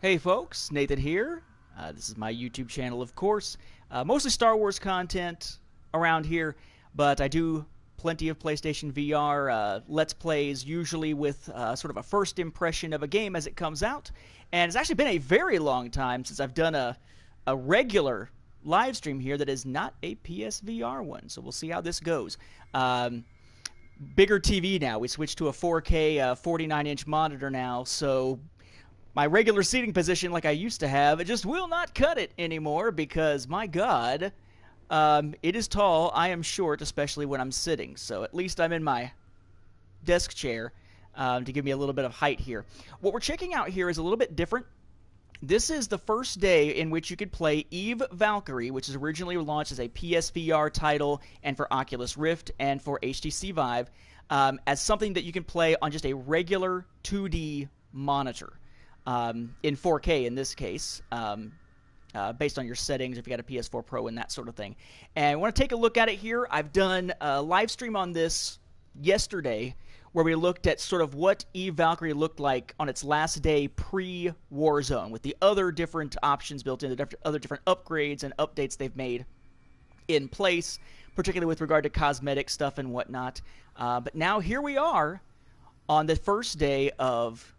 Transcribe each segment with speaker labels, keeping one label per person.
Speaker 1: Hey folks, Nathan here. This is my YouTube channel, of course. Mostly Star Wars content around here, but I do plenty of PlayStation VR Let's Plays, usually with sort of a first impression of a game as it comes out. And it's actually been a very long time since I've done a regular live stream here that is not a PSVR one, so we'll see how this goes. Bigger TV now. We switched to a 4K 49-inch monitor now, so my regular seating position like I used to have, it just will not cut it anymore because, my God, it is tall. I am short, especially when I'm sitting. So at least I'm in my desk chair to give me a little bit of height here. What we're checking out here is a little bit different. This is the first day in which you could play Eve Valkyrie, which is originally launched as a PSVR title and for Oculus Rift and for HTC Vive, as something that you can play on just a regular 2D monitor. In 4K in this case, based on your settings, if you got a PS4 Pro and that sort of thing. And I want to take a look at it here. I've done a live stream on this yesterday where we looked at sort of what Eve Valkyrie looked like on its last day pre-Warzone with the other different options built in, the other different upgrades and updates they've made in place, particularly with regard to cosmetic stuff and whatnot. But now here we are on the first day of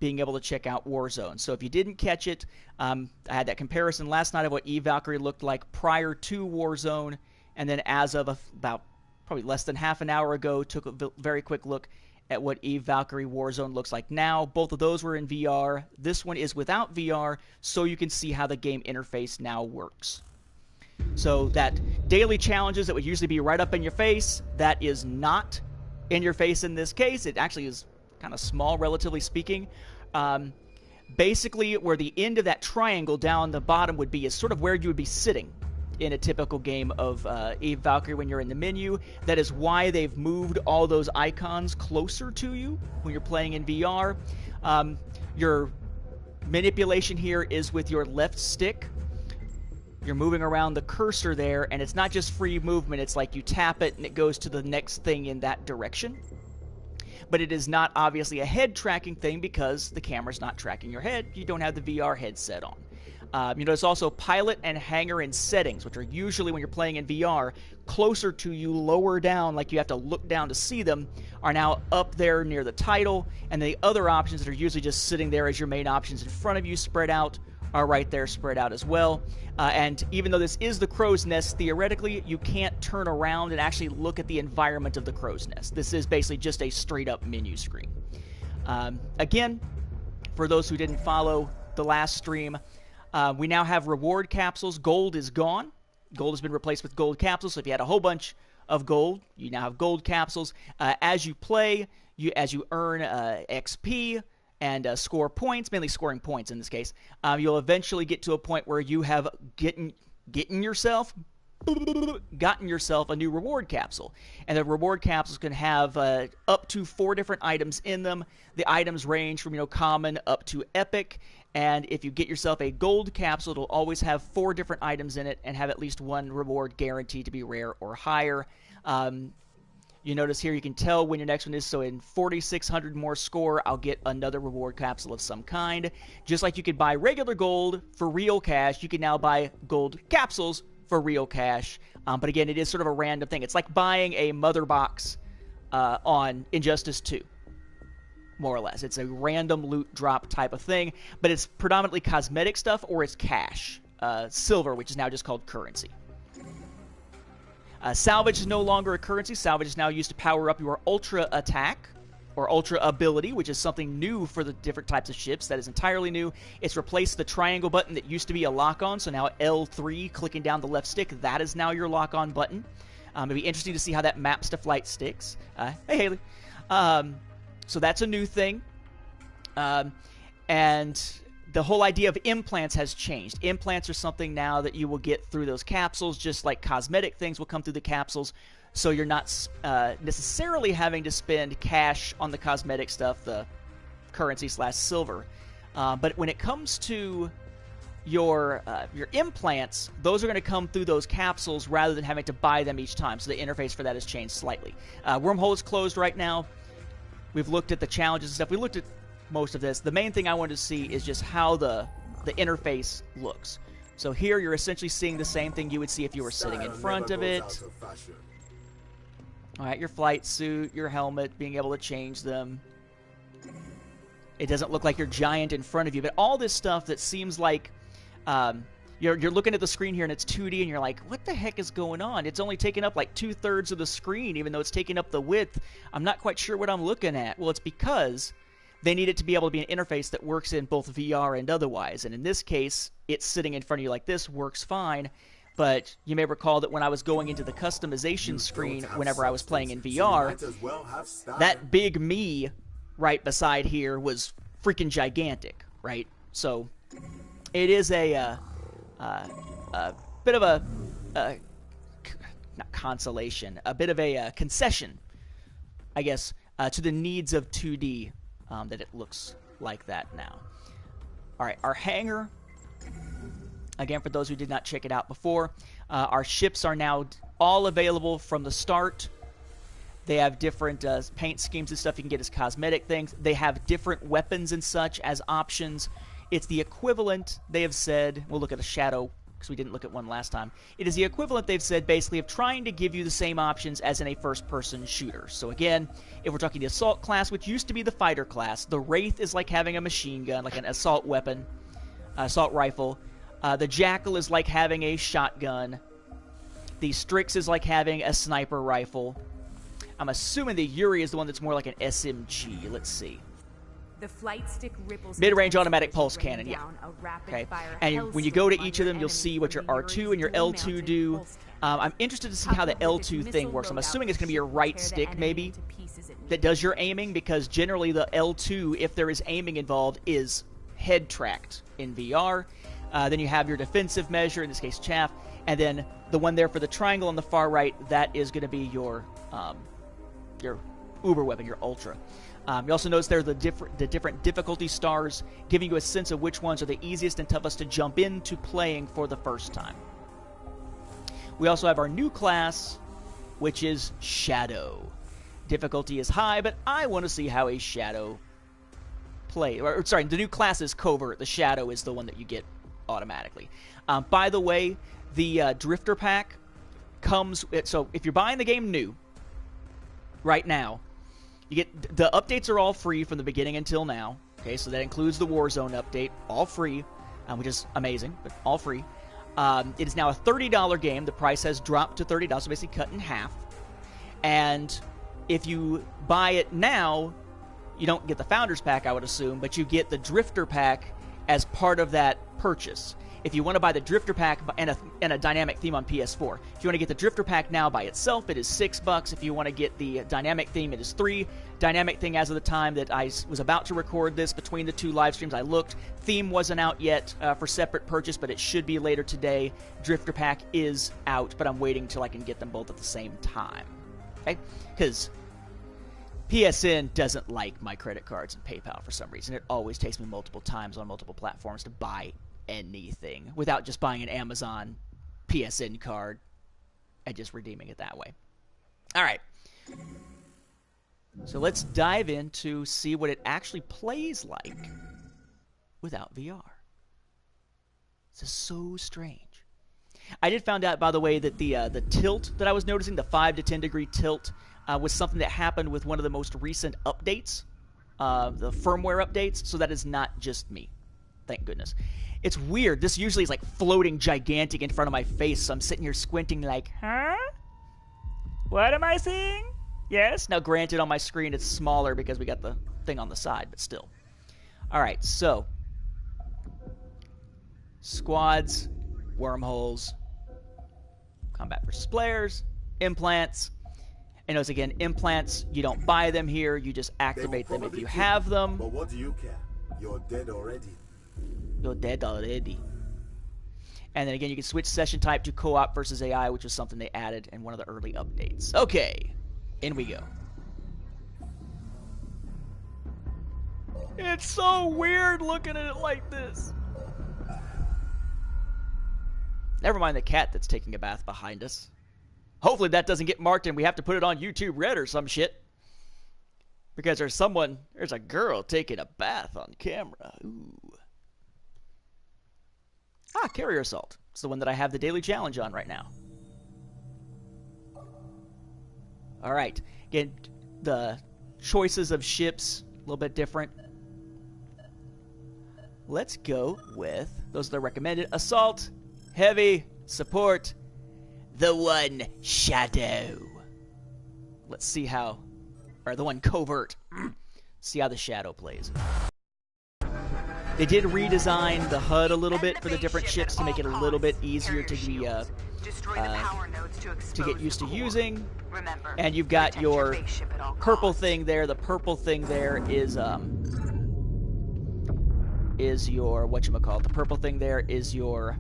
Speaker 1: being able to check out Warzone. So if you didn't catch it, I had that comparison last night of what Eve Valkyrie looked like prior to Warzone, and then as of about probably less than half an hour ago, took a very quick look at what Eve Valkyrie Warzone looks like now. Both of those were in VR. This one is without VR, so you can see how the game interface now works. So that daily challenges that would usually be right up in your face, that is not in your face in this case. It actually is kind of small, relatively speaking. Basically, where the end of that triangle down the bottom would be is sort of where you would be sitting in a typical game of Eve Valkyrie when you're in the menu. That is why they've moved all those icons closer to you when you're playing in VR. Your manipulation here is with your left stick. You're moving around the cursor there, and it's not just free movement. It's like you tap it and it goes to the next thing in that direction. But it is not obviously a head tracking thing because the camera's not tracking your head. You don't have the VR headset on. You notice also pilot and hangar in settings, which are usually when you're playing in VR, closer to you, lower down, like you have to look down to see them, are now up there near the title. And the other options that are usually just sitting there as your main options in front of you spread out are right there spread out as well. And even though this is the crow's nest, theoretically, you can't turn around and actually look at the environment of the crow's nest. This is basically just a straight-up menu screen. Again, for those who didn't follow the last stream, we now have reward capsules. Gold is gone. Gold has been replaced with gold capsules. So if you had a whole bunch of gold, you now have gold capsules. As you play, as you earn XP, and score points, mainly scoring points in this case, you'll eventually get to a point where you have gotten yourself a new reward capsule. And the reward capsules can have up to 4 different items in them. The items range from, common up to epic. And if you get yourself a gold capsule, it'll always have 4 different items in it and have at least one reward guaranteed to be rare or higher. You notice here you can tell when your next one is, so in 4,600 more score, I'll get another reward capsule of some kind. Just like you could buy regular gold for real cash, you can now buy gold capsules for real cash. But again, it is sort of a random thing. It's like buying a mother box on Injustice 2, more or less. It's a random loot drop type of thing, but it's predominantly cosmetic stuff or it's cash. Silver, which is now just called currency. Salvage is no longer a currency. Salvage is now used to power up your ultra attack or ultra ability, which is something new for the different types of ships. That is entirely new. It's replaced the triangle button that used to be a lock-on, so now L3, clicking down the left stick, that is now your lock-on button. It'll be interesting to see how that maps to flight sticks. Hey, Haley. So that's a new thing. And the whole idea of implants has changed. Implants are something now that you will get through those capsules, just like cosmetic things will come through the capsules. So you're not necessarily having to spend cash on the cosmetic stuff, the currency/silver. But when it comes to your implants, those are going to come through those capsules rather than having to buy them each time. So the interface for that has changed slightly. Wormhole is closed right now. We've looked at the challenges and stuff. We looked at most of this. The main thing I wanted to see is just how the interface looks. So here you're essentially seeing the same thing you would see if you were sitting in front of it. All right, your flight suit, your helmet, being able to change them. It doesn't look like you're giant in front of you, but all this stuff that seems like you're looking at the screen here and it's 2D and you're like, what the heck is going on? It's only taking up like 2/3 of the screen, even though it's taking up the width. I'm not quite sure what I'm looking at. Well, it's because they need it to be able to be an interface that works in both VR and otherwise. And in this case, it's sitting in front of you like this, works fine. But you may recall that when I was going into the customization screen whenever I was playing in VR, that big me right beside here was freaking gigantic, right? So it is a bit of a not consolation, a bit of a concession, I guess, to the needs of 2D that it looks like that now. All right, our hangar. Again, for those who did not check it out before, our ships are now all available from the start. They have different paint schemes and stuff you can get as cosmetic things. They have different weapons and such as options. It's the equivalent, they have said, we'll look at a shadow because we didn't look at one last time. It is the equivalent, they've said, basically of trying to give you the same options as in a first-person shooter. So again, if we're talking the assault class, which used to be the fighter class, the Wraith is like having a machine gun, like an assault weapon, assault rifle. The Jackal is like having a shotgun. The Strix is like having a sniper rifle. I'm assuming the Yuri is the one that's more like an SMG. Let's see.
Speaker 2: The flight stick ripples
Speaker 1: mid-range automatic pulse cannon, yeah. Okay. And when you go to each of them, you'll see what your R2 and your L2 do. I'm interested to see how the L2 thing works. I'm assuming it's going to be your right stick, maybe, that does your aiming, because generally the L2, if there is aiming involved, is head-tracked in VR. Then you have your defensive measure, in this case chaff, and then the one there for the triangle on the far right, that is going to be your uber weapon, your ultra. You also notice there are the different difficulty stars, giving you a sense of which ones are the easiest and toughest to jump into playing for the first time. We also have our new class, which is Shadow. Difficulty is high, but I want to see how a Shadow play. Sorry, the new class is Covert. The Shadow is the one that you get automatically. By the way, the Drifter Pack comes... So if you're buying the game new, right now, you get the updates are all free from the beginning until now. Okay, so that includes the Warzone update, all free, which is amazing, but all free. It is now a $30 game. The price has dropped to $30, so basically cut in half. And if you buy it now, you don't get the Founders Pack, I would assume, but you get the Drifter Pack as part of that purchase. If you want to buy the Drifter Pack and a dynamic theme on PS4, if you want to get the Drifter Pack now by itself, it is $6. If you want to get the dynamic theme, it is $3. Dynamic thing, as of the time that I was about to record this, between the two live streams, I looked. Theme wasn't out yet for separate purchase, but it should be later today. Drifter Pack is out, but I'm waiting till I can get them both at the same time. Okay? Because PSN doesn't like my credit cards and PayPal for some reason. It always takes me multiple times on multiple platforms to buy anything without just buying an Amazon PSN card and just redeeming it that way. All right. So let's dive in to see what it actually plays like without VR. This is so strange. I did find out, by the way, that the tilt that I was noticing, the 5 to 10 degree tilt, was something that happened with one of the most recent updates, the firmware updates, so that is not just me. Thank goodness. It's weird. This usually is like floating gigantic in front of my face, so I'm sitting here squinting like, huh? What am I seeing? Yes? Now, granted, on my screen it's smaller because we got the thing on the side, but still. All right, so squads, wormholes, combat versus players, implants. And notice again, implants, you don't buy them here, you just activate them if you have them.
Speaker 3: But what do you care? You're dead already.
Speaker 1: You're dead already. And then again, you can switch session type to co-op versus AI, which is something they added in one of the early updates. Okay, in we go. It's so weird looking at it like this. Never mind the cat that's taking a bath behind us. Hopefully that doesn't get marked and we have to put it on YouTube Red or some shit. Because there's a girl taking a bath on camera. Ooh. Ah, Carrier Assault. It's the one that I have the daily challenge on right now. Alright. Again, the choices of ships, a little bit different. Let's go with, those are the recommended. Assault, Heavy, Support, the one Shadow. Let's see how, or the one Covert. See how the Shadow plays. They did redesign the HUD a little bit for the different ships to make it a little bit easier to be to get used to using. And you've got your purple thing there. The purple thing there is your whatchamacallit. The purple thing there is your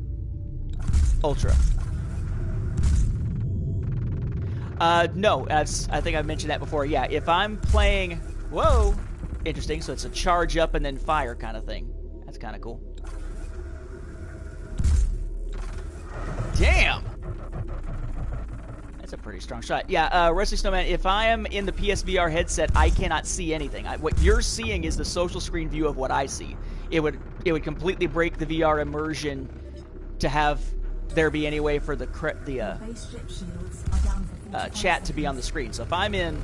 Speaker 1: Ultra. No, I think I've mentioned that before. Yeah, if I'm playing, whoa, interesting. So it's a charge up and then fire kind of thing. That's kind of cool. Damn! That's a pretty strong shot. Yeah, Wrestling Snowman, if I am in the PSVR headset, I cannot see anything. What you're seeing is the social screen view of what I see. It would completely break the VR immersion to have there be any way for the chat to be on the screen. So if I'm in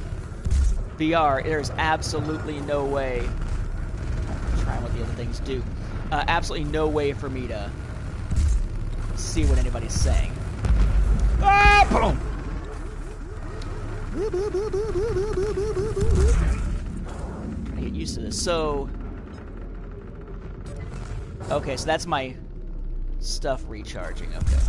Speaker 1: VR, there's absolutely no way. I'm trying what the other things do. Absolutely no way for me to see what anybody's saying. Ah, boom! Trying to get used to this. So, okay, so that's my stuff recharging. Okay.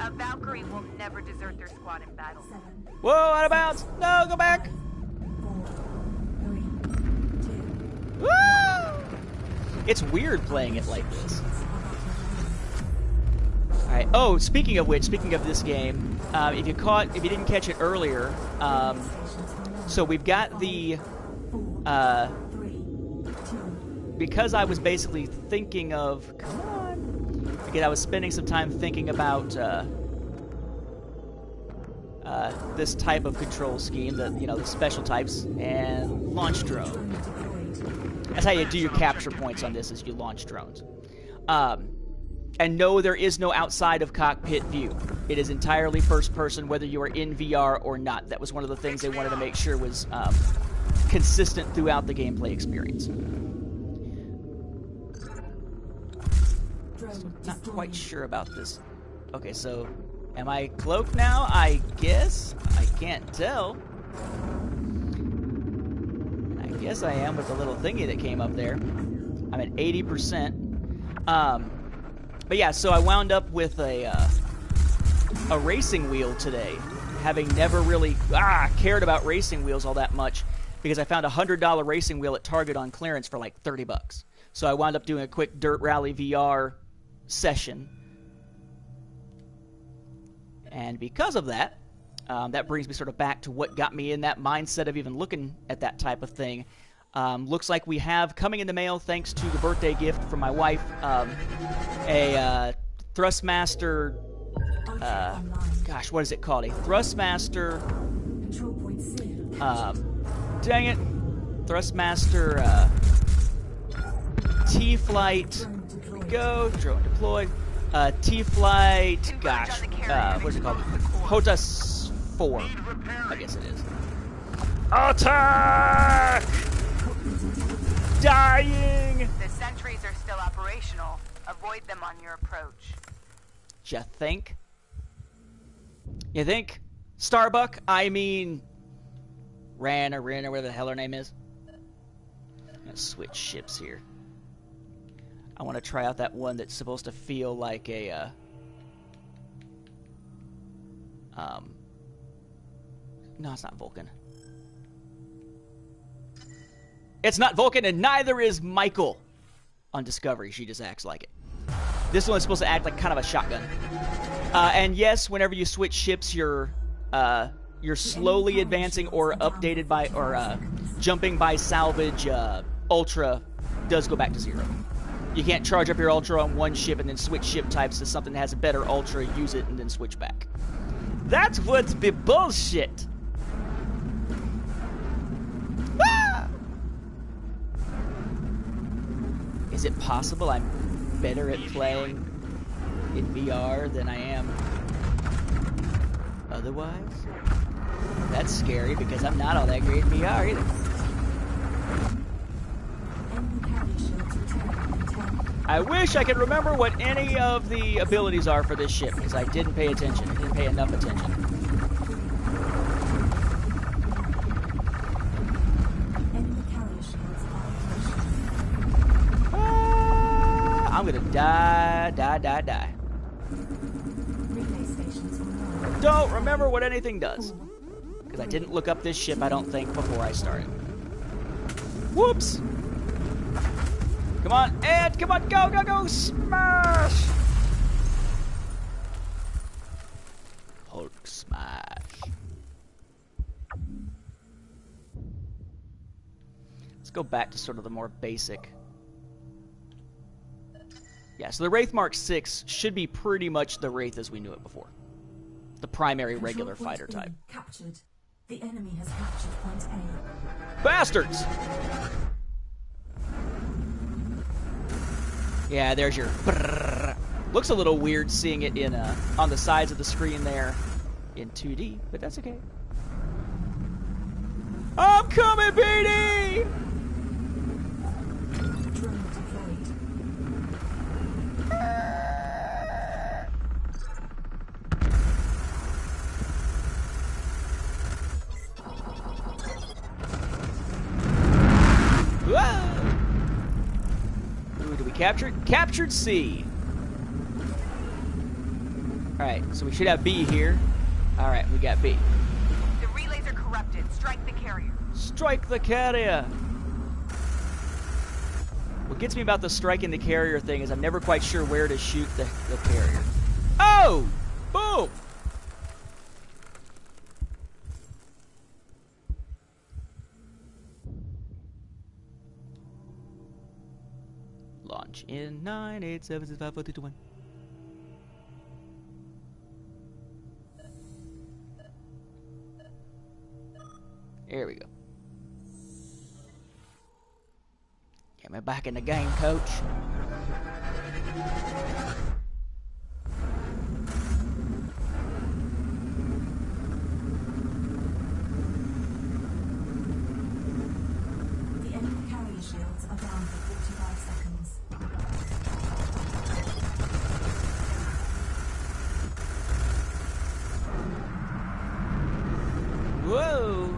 Speaker 2: A Valkyrie will never desert their squad in battle.
Speaker 1: Whoa, out of bounds! No, go back! 4, 3, 2. Woo! It's weird playing it like this. Alright, oh, speaking of which, speaking of this game, if you didn't catch it earlier, so we've got the, because I was basically thinking of, come on, again, I was spending some time thinking about this type of control scheme, the special types, and launch drone. That's how you do your capture points on this, is you launch drones. And no, there is no outside of cockpit view. It is entirely first person, whether you are in VR or not. That was one of the things they wanted to make sure was consistent throughout the gameplay experience. So not quite sure about this. Okay, so am I cloaked now? I guess. I can't tell. I guess I am with the little thingy that came up there. I'm at 80%. But yeah, so I wound up with a racing wheel today, having never really cared about racing wheels all that much, because I found a $100 racing wheel at Target on clearance for like 30 bucks. So I wound up doing a quick Dirt Rally VR session. And because of that, that brings me sort of back to what got me in that mindset of even looking at that type of thing. Looks like we have coming in the mail, thanks to the birthday gift from my wife, a Thrustmaster, gosh, what is it called? A Thrustmaster, dang it, Thrustmaster T-Flight, here we go, drone deployed, T-Flight, gosh, what is it called? HOTAS 4, I guess it is. Attack! Dying!
Speaker 2: The sentries are still operational. Avoid them on your approach.
Speaker 1: You think? You think? Starbuck? I mean... Ren, or whatever the hell her name is. I'm gonna switch ships here. I want to try out that one that's supposed to feel like a... No, it's not Vulcan. It's not Vulcan, and neither is Michael on Discovery. She just acts like it. This one's supposed to act like kind of a shotgun. And yes, whenever you switch ships, you're slowly advancing or updated by, or jumping by salvage. Ultra does go back to 0. You can't charge up your Ultra on one ship and then switch ship types to something that has a better Ultra, use it, and then switch back. That's what's be bullshit! Ah! Is it possible I'm better at playing in VR than I am otherwise? That's scary because I'm not all that great in VR either. I wish I could remember what any of the abilities are for this ship because I didn't pay attention. I didn't pay enough attention. I'm gonna die. Don't remember what anything does. Because I didn't look up this ship, I don't think, before I started. Whoops! Come on, Ed! Come on, go! Smash! Hulk smash. Let's go back to sort of the more basic. Yeah, so the Wraith Mark 6 should be pretty much the Wraith as we knew it before. The primary regular fighter type.
Speaker 4: Captured. The enemy has captured point A.
Speaker 1: Bastards! Yeah, there's your brrr. Looks a little weird seeing it in on the sides of the screen there in 2D, but that's okay. I'm coming, BD!
Speaker 4: Drone deployed.
Speaker 1: Whoa! Ooh, did we capture it? Captured C! Alright, so we should have B here. Alright, we got B.
Speaker 2: The relays are corrupted. Strike the carrier.
Speaker 1: Strike the carrier! What gets me about the striking the carrier thing is I'm never quite sure where to shoot the carrier. Oh! Boom! Launch in 9, 8, 7, 6, 5, 4, 3, 2, 1. Here we go. Get me back in the game, coach.
Speaker 4: The enemy carrier shields are down for 45 seconds.
Speaker 1: Whoa!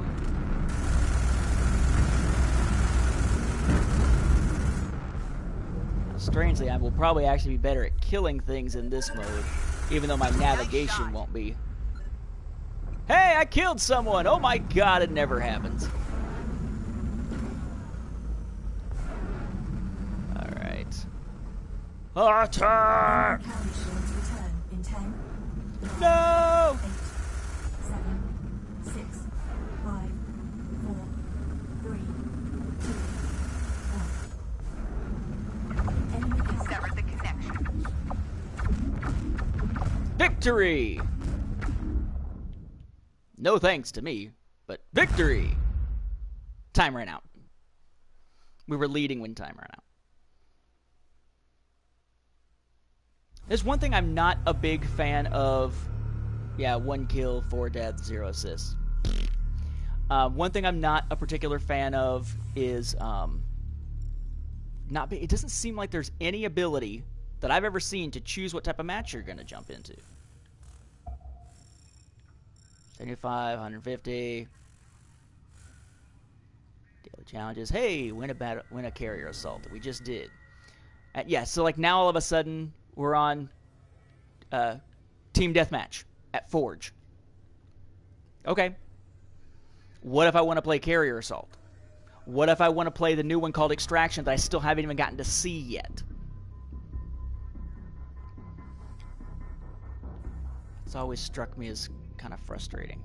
Speaker 1: Strangely, I will probably actually be better at killing things in this mode, even though my navigation won't be. Hey, I killed someone! Oh my god, it never happens. Alright. Attack!
Speaker 4: Carrier shields return in 10, 9,
Speaker 1: No!
Speaker 4: 8, 7, 6, 5, 4, 3, 2, 1. Enemy carrier.
Speaker 2: Severed the connection.
Speaker 1: Victory! No thanks to me, but victory! Time ran out. We were leading when time ran out. There's one thing I'm not a big fan of. Yeah, 1 kill, 4 deaths, 0 assists. One thing I'm not a particular fan of is it doesn't seem like there's any ability that I've ever seen to choose what type of match you're going to jump into. 75, 150. Daily challenges. Hey, win a carrier assault. We just did. Yeah, so like now all of a sudden we're on team deathmatch at Forge. Okay. What if I want to play carrier assault? What if I want to play the new one called Extraction that I still haven't even gotten to see yet? It's always struck me as kind of frustrating.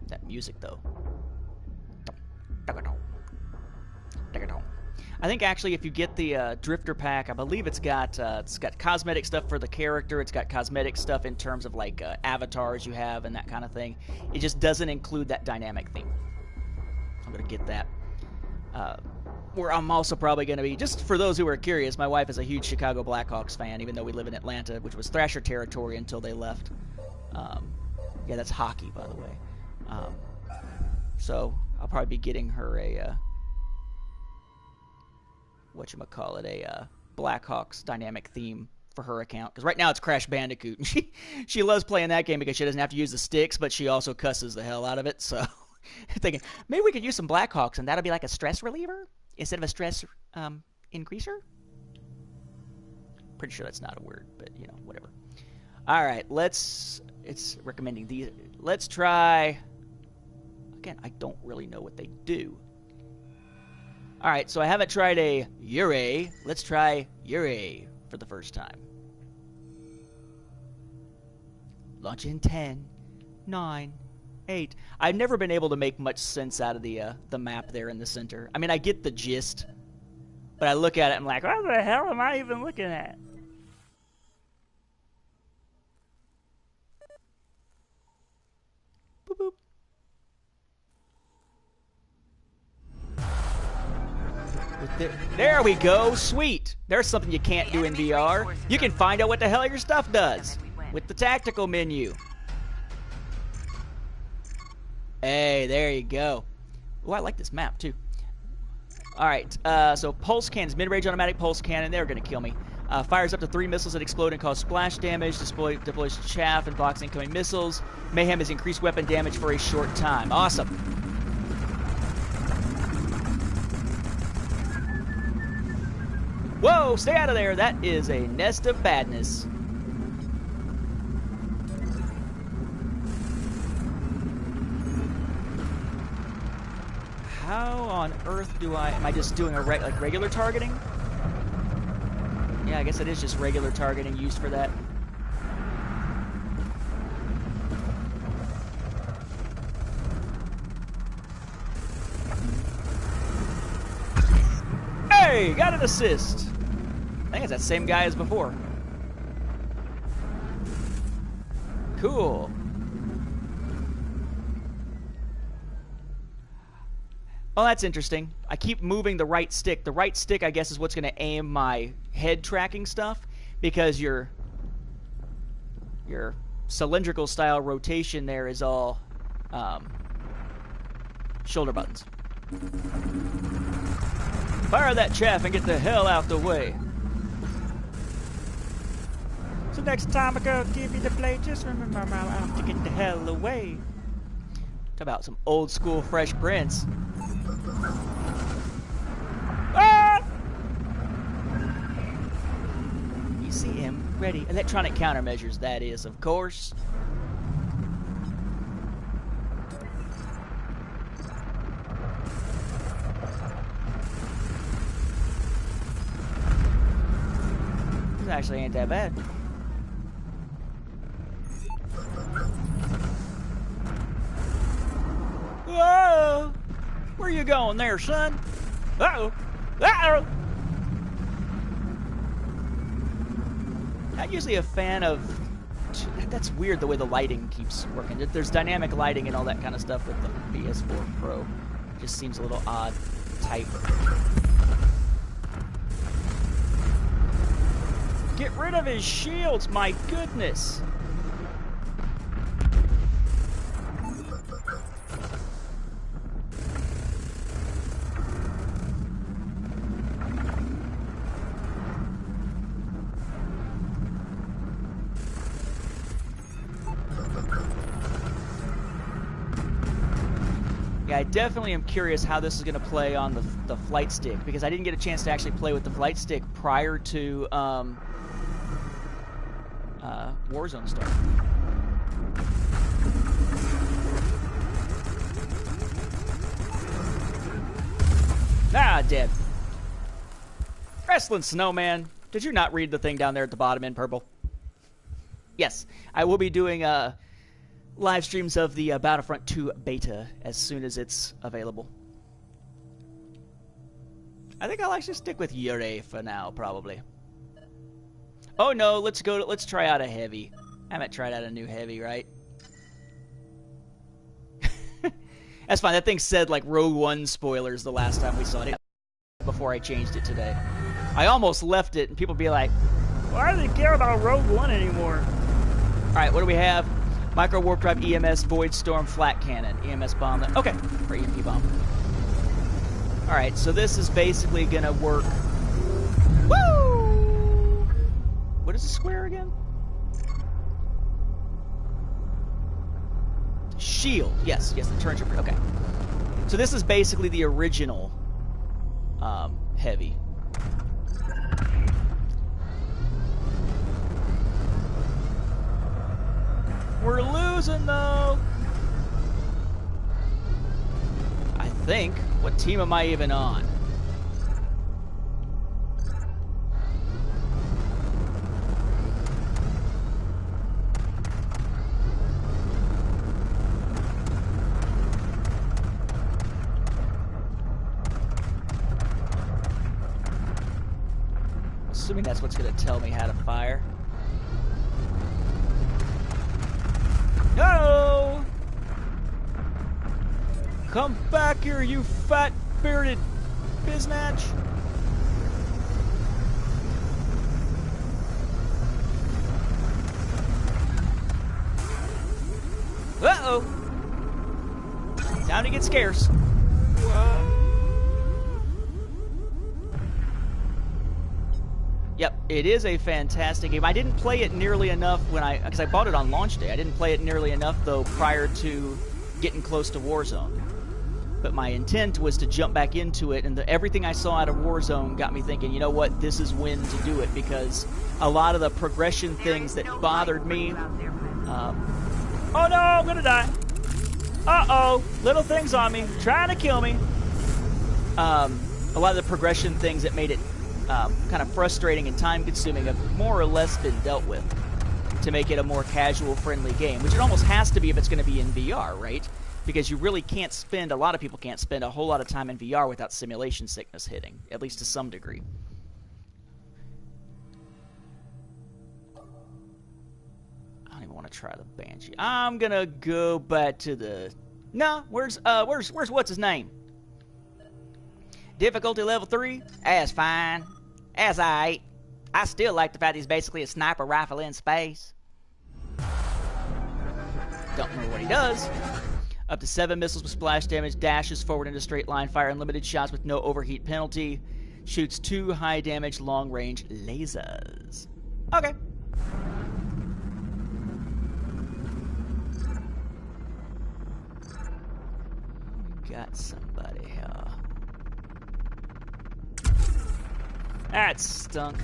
Speaker 1: That music, though. I think actually if you get the Drifter pack, I believe it's got cosmetic stuff for the character. It's got cosmetic stuff in terms of like avatars you have and that kind of thing. It just doesn't include that dynamic theme. I'm gonna get that. Where I'm also probably gonna be, just for those who are curious, my wife is a huge Chicago Blackhawks fan, even though we live in Atlanta, which was Thrasher territory until they left. Yeah, that's hockey, by the way. So I'll probably be getting her a whatchamacallit, a Blackhawks dynamic theme for her account, because right now it's Crash Bandicoot, and she loves playing that game because she doesn't have to use the sticks, but she also cusses the hell out of it. So thinking maybe we could use some Blackhawks and that'll be like a stress reliever instead of a stress increaser. Pretty sure that's not a word, but you know, whatever. All right, it's recommending these. Let's try. Again, I don't really know what they do. All right, so I haven't tried a Yurei. Let's try Yurei for the first time. Launch in 10, 9, 8. I've never been able to make much sense out of the map there in the center. I mean, I get the gist, but I look at it and I'm like, what the hell am I even looking at? Boop, boop. There we go. Sweet. There's something you can't do in VR. You can find out what the hell your stuff does with the tactical menu. Hey, there you go. Oh, I like this map too. Alright, so pulse cannons, mid-range automatic pulse cannon. They're going to kill me. Fires up to 3 missiles that explode and cause splash damage. Deploys chaff and blocks incoming missiles. Mayhem has increased weapon damage for a short time. Awesome. Whoa, stay out of there. That is a nest of badness. How on earth do am I just doing a regular targeting? Yeah, I guess it is just regular targeting used for that. Hey, got an assist. I think it's that same guy as before. Cool. Oh, that's interesting. I keep moving the right stick. The right stick, I guess, is what's going to aim my head tracking stuff, because your cylindrical style rotation there is all shoulder buttons. Fire that chaff and get the hell out the way. So next time I go give you the blade, just remember I have to get the hell away. Talk about some old school Fresh Prince. Ah! You see him ready. Electronic countermeasures, that is, of course. This actually ain't that bad. Whoa! Where you going there, son? Uh-oh! Uh-oh! Not usually a fan of... That's weird the way the lighting keeps working. There's dynamic lighting and all that kind of stuff with the PS4 Pro. Just seems a little odd type. Get rid of his shields, my goodness! Yeah, I definitely am curious how this is going to play on the flight stick, because I didn't get a chance to actually play with the flight stick prior to Warzone start. Ah, dead. Wrestling Snowman. Did you not read the thing down there at the bottom in purple? Yes, I will be doing live streams of the Battlefront 2 beta as soon as it's available. I think I'll actually stick with Yurei for now, probably. Oh no, let's try out a heavy. I haven't tried out a new heavy, right? That's fine. That thing said like Rogue One spoilers the last time we saw it before I changed it today. I almost left it and people be like, why do they care about Rogue One anymore? Alright, what do we have? Micro Warp Drive, EMS, Void Storm, Flat Cannon, EMS Bomb. Okay, or EMP Bomb. Alright, so this is basically gonna work. Woo! What is the square again? Shield. Yes, the turns are okay. So this is basically the original heavy. We're losing though. I think. What team am I even on? Assuming that's what's going to tell me how to fire. No! Come back here, you fat bearded biznatch! Uh-oh! Time to get scarce. Yep, it is a fantastic game. I didn't play it nearly enough because I bought it on launch day. I didn't play it nearly enough, though, prior to getting close to Warzone. But my intent was to jump back into it, and everything I saw out of Warzone got me thinking, you know what, this is when to do it, because a lot of the progression things that bothered me... oh no, I'm gonna die. Uh-oh, little things on me, trying to kill me. A lot of the progression things that made it kind of frustrating and time-consuming have more or less been dealt with to make it a more casual-friendly game, which it almost has to be if it's going to be in VR, right? Because you really can't spend, a lot of people can't spend a whole lot of time in VR without simulation sickness hitting, at least to some degree. I don't even want to try the Banshee. I'm going to go back to the... No, where's what's his name? Difficulty level 3? That's fine. That's alright. I still like the fact he's basically a sniper rifle in space. Don't know what he does. Up to 7 missiles with splash damage, dashes forward into straight line, fire unlimited shots with no overheat penalty, shoots 2 high damage long range lasers. Okay. We got somebody here. That stunk.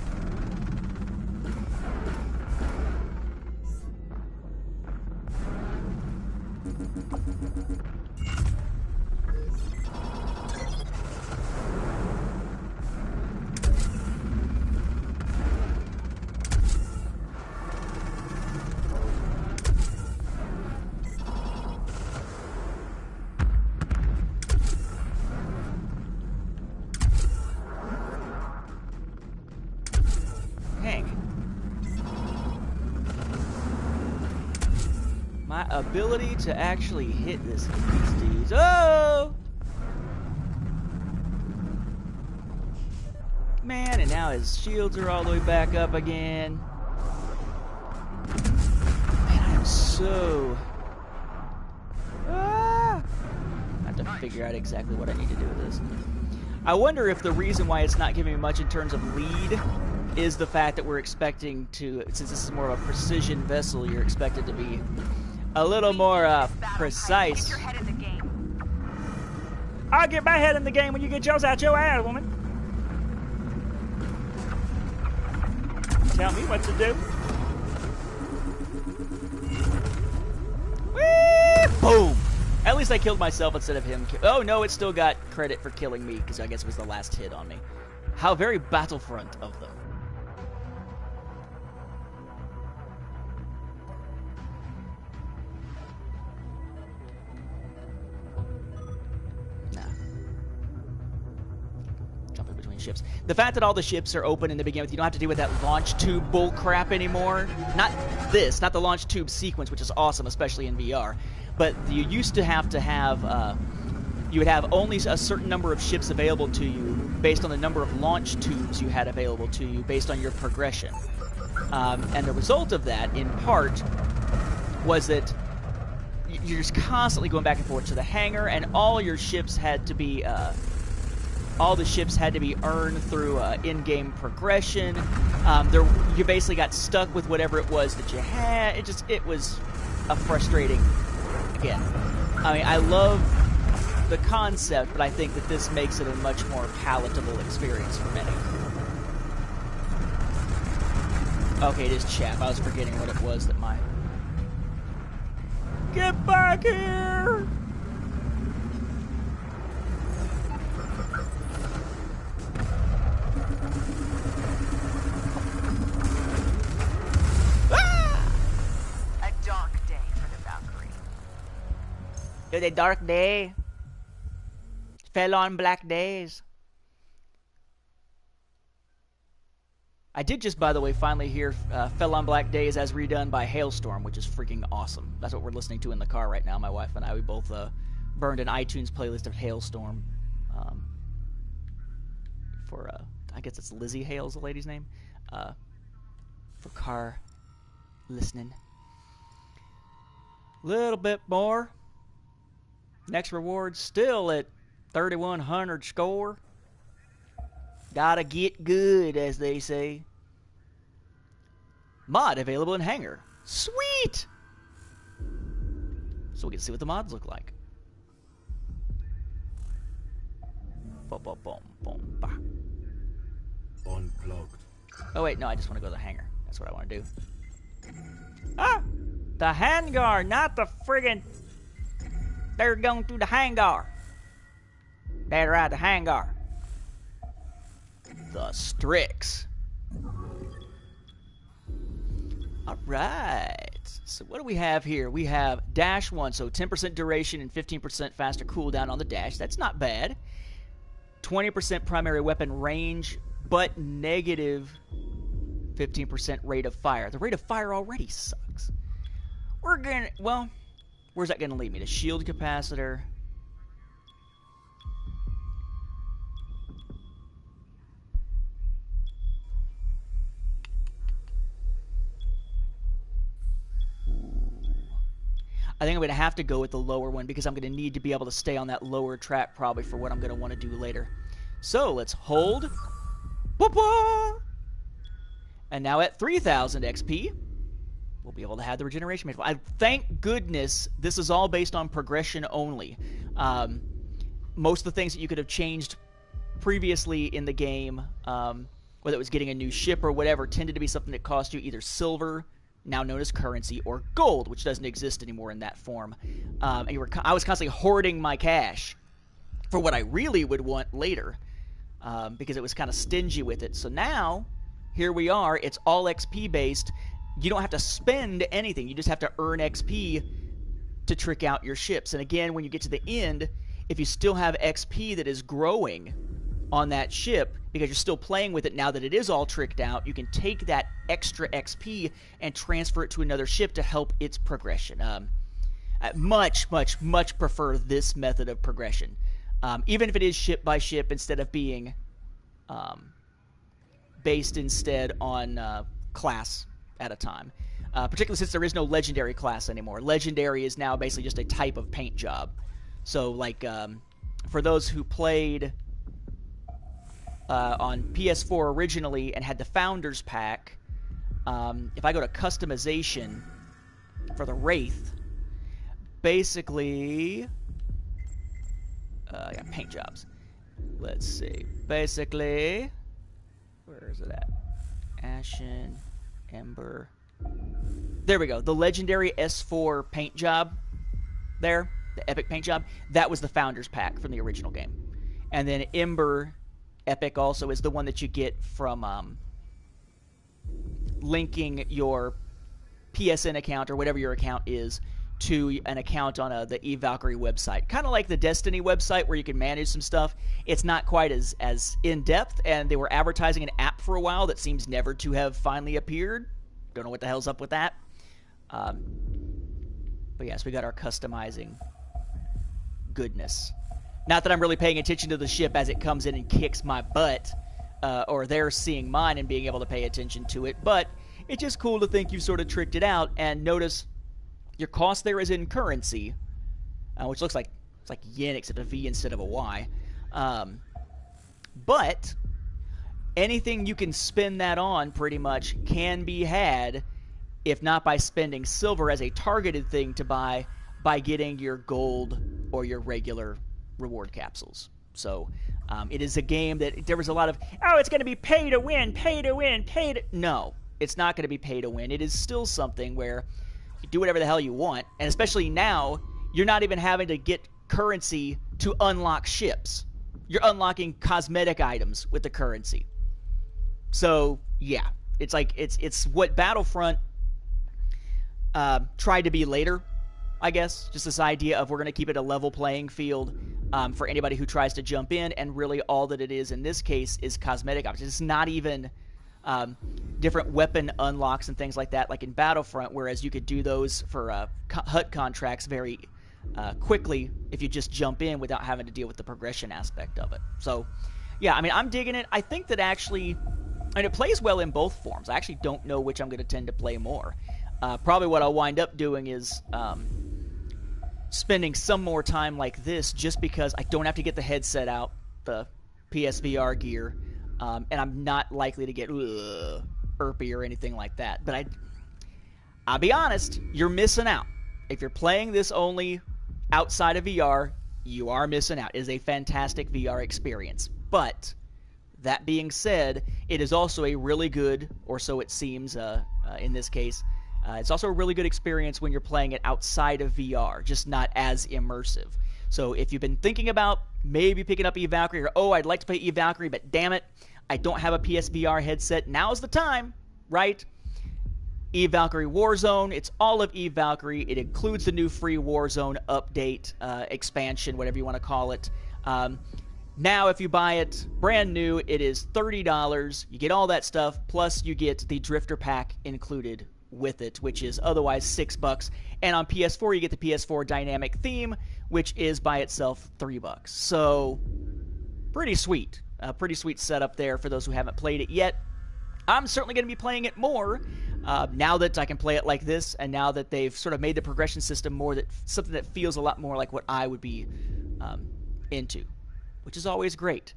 Speaker 1: My ability to actually hit these dudes. Oh! Man, and now his shields are all the way back up again. Man, I am so... I have to figure out exactly what I need to do with this. I wonder if the reason why it's not giving me much in terms of lead is the fact that we're expecting to, since this is more of a precision vessel, you're expected to be a little more precise. I'll get my head in the game when you get yours out your ass, woman. Tell me what to do. Whee! Boom! At least I killed myself instead of him. Oh no, it still got credit for killing me because I guess it was the last hit on me. How very Battlefront of them. ships. The fact that all the ships are open in the beginning, you don't have to deal with that launch tube bull crap anymore. Not the launch tube sequence, which is awesome, especially in VR. But you used to have you would have only a certain number of ships available to you based on the number of launch tubes you had available to you based on your progression. And the result of that, in part, was that you're just constantly going back and forth to the hangar, and all your ships had to be earned through in-game progression. You basically got stuck with whatever it was that you had. It was a frustrating. Again, I mean, I love the concept, but I think that this makes it a much more palatable experience for many. Okay, it is chap. I was forgetting what it was that my... Get back here! Ah!
Speaker 2: A dark day for the Valkyrie.
Speaker 1: It was a dark day. Fell on black days. I did just, by the way, finally hear Fell on Black Days as redone by Hailstorm, which is freaking awesome. That's what we're listening to in the car right now, my wife and I. We both burned an iTunes playlist of Hailstorm for, I guess it's Lizzie Hale's the lady's name, for car listening. Little bit more. Next reward still at 3,100 score. Gotta get good, as they say. Mod available in Hangar. Sweet! So we can see what the mods look like. Boom, boom, boom, boom, bah.
Speaker 3: Unplugged.
Speaker 1: Oh wait, no, I just want to go to the Hangar. That's what I want to do. Ah! The Hangar, not the friggin'... They're going through the Hangar. They're at the Hangar. The Strix. Alright. So what do we have here? We have Dash 1, so 10% duration and 15% faster cooldown on the dash. That's not bad. 20% primary weapon range, but negative 15% rate of fire. The rate of fire already sucks. We're gonna... Well, where's that gonna lead me? The shield capacitor... I think I'm going to have to go with the lower one because I'm going to need to be able to stay on that lower track probably for what I'm going to want to do later. So let's hold. Whoop-whoop! And now at 3,000 XP, we'll be able to have the regeneration made. Thank goodness this is all based on progression only. Most of the things that you could have changed previously in the game, whether it was getting a new ship or whatever, tended to be something that cost you either silver, now known as currency, or gold, which doesn't exist anymore in that form. And I was constantly hoarding my cash for what I really would want later, because it was kind of stingy with it. So now, here we are. It's all XP based. You don't have to spend anything. You just have to earn XP to trick out your ships. And again, when you get to the end, if you still have XP that is growing on that ship, because you're still playing with it now that it is all tricked out, you can take that extra XP and transfer it to another ship to help its progression. I much prefer this method of progression. Even if it is ship by ship instead of being based instead on class at a time. Particularly since there is no legendary class anymore. Legendary is now basically just a type of paint job. So, like, for those who played on PS4 originally and had the Founders Pack, if I go to customization for the Wraith, basically, yeah, paint jobs. Let's see. Basically, where is it at? Ashen, Ember. There we go. The legendary S4 paint job there, the epic paint job, that was the Founders Pack from the original game. And then Ember Epic also is the one that you get from linking your PSN account or whatever your account is to an account on the Eve Valkyrie website. Kind of like the Destiny website where you can manage some stuff. It's not quite as in-depth, and they were advertising an app for a while that seems never to have finally appeared. Don't know what the hell's up with that. But yes, we got our customizing goodness. Not that I'm really paying attention to the ship as it comes in and kicks my butt, or they're seeing mine and being able to pay attention to it, but it's just cool to think you've sort of tricked it out. And notice your cost there is in currency, which looks like it's like yen except a V instead of a Y. But anything you can spend that on pretty much can be had, if not by spending silver as a targeted thing to buy, by getting your gold or your regular reward capsules. So it is a game that there was a lot of, oh, it's going to be pay to win, pay to win, pay to... No, it's not going to be pay to win. It is still something where you do whatever the hell you want, and especially now, you're not even having to get currency to unlock ships. You're unlocking cosmetic items with the currency. So, yeah, it's like, it's what Battlefront tried to be later, I guess. Just this idea of we're going to keep it a level playing field for anybody who tries to jump in, and really all that it is in this case is cosmetic options. It's not even different weapon unlocks and things like that, like in Battlefront, whereas you could do those for HUT contracts very quickly if you just jump in without having to deal with the progression aspect of it. So, yeah, I mean, I'm digging it. I think that actually, and it plays well in both forms. I actually don't know which I'm going to tend to play more. Probably what I'll wind up doing is spending some more time like this, just because I don't have to get the headset out, the PSVR gear, and I'm not likely to get irpy or anything like that. But I'll be honest, you're missing out. If you're playing this only outside of VR, you are missing out. It is a fantastic VR experience. But that being said, it is also a really good, or so it seems in this case, it's also a really good experience when you're playing it outside of VR, just not as immersive. So if you've been thinking about maybe picking up Eve Valkyrie, or, oh, I'd like to play Eve Valkyrie, but damn it, I don't have a PSVR headset, now's the time, right? Eve Valkyrie Warzone, it's all of Eve Valkyrie. It includes the new free Warzone update, expansion, whatever you want to call it. Now, if you buy it brand new, it is $30. You get all that stuff, plus you get the Drifter Pack included with it, which is otherwise $6. And on PS4, you get the PS4 Dynamic Theme, which is by itself $3. So, pretty sweet. Pretty sweet setup there for those who haven't played it yet. I'm certainly going to be playing it more now that I can play it like this, and now that they've sort of made the progression system more something that feels a lot more like what I would be into, which is always great.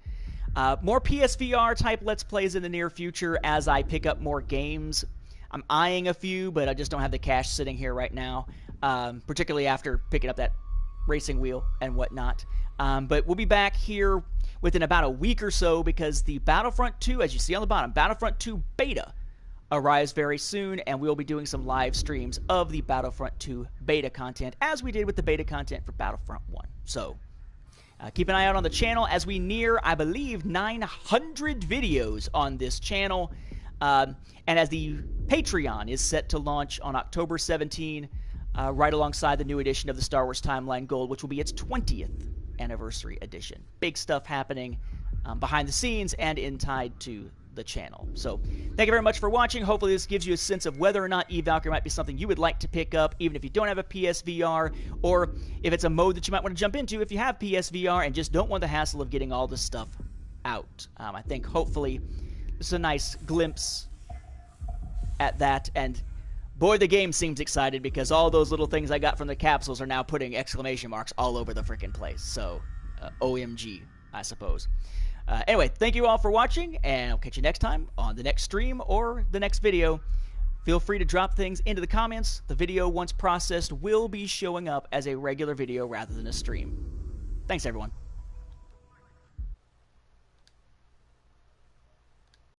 Speaker 1: More PSVR type Let's Plays in the near future as I pick up more games. I'm eyeing a few, but I just don't have the cash sitting here right now, particularly after picking up that racing wheel and whatnot. But we'll be back here within about a week or so, because the Battlefront 2, as you see on the bottom, Battlefront 2 beta arrives very soon, and we'll be doing some live streams of the Battlefront 2 beta content, as we did with the beta content for Battlefront 1. So keep an eye out on the channel as we near, I believe, 900 videos on this channel. And as the Patreon is set to launch on October 17, right alongside the new edition of the Star Wars Timeline Gold, which will be its 20th anniversary edition. Big stuff happening behind the scenes and in tied to the channel. So thank you very much for watching. Hopefully this gives you a sense of whether or not Eve Valkyrie might be something you would like to pick up, even if you don't have a PSVR, or if it's a mode that you might want to jump into if you have PSVR and just don't want the hassle of getting all this stuff out. I think hopefully this is a nice glimpse at that, and boy, the game seems excited, because all those little things I got from the capsules are now putting exclamation marks all over the freaking place. So, OMG, I suppose. Anyway, thank you all for watching, and I'll catch you next time on the next stream or the next video. Feel free to drop things into the comments. The video, once processed, will be showing up as a regular video rather than a stream. Thanks, everyone.